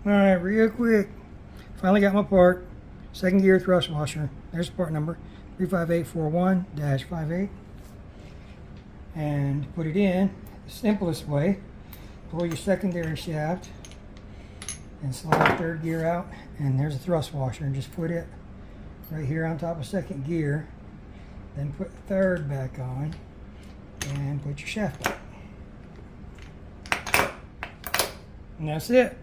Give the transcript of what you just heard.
Alright, real quick. Finally got my part. Second gear thrust washer. There's the part number. 35841-58. And put it in the simplest way. Pull your secondary shaft and slide third gear out, and there's a thrust washer, and just put it right here on top of second gear. Then put third back on and put your shaft back. And that's it.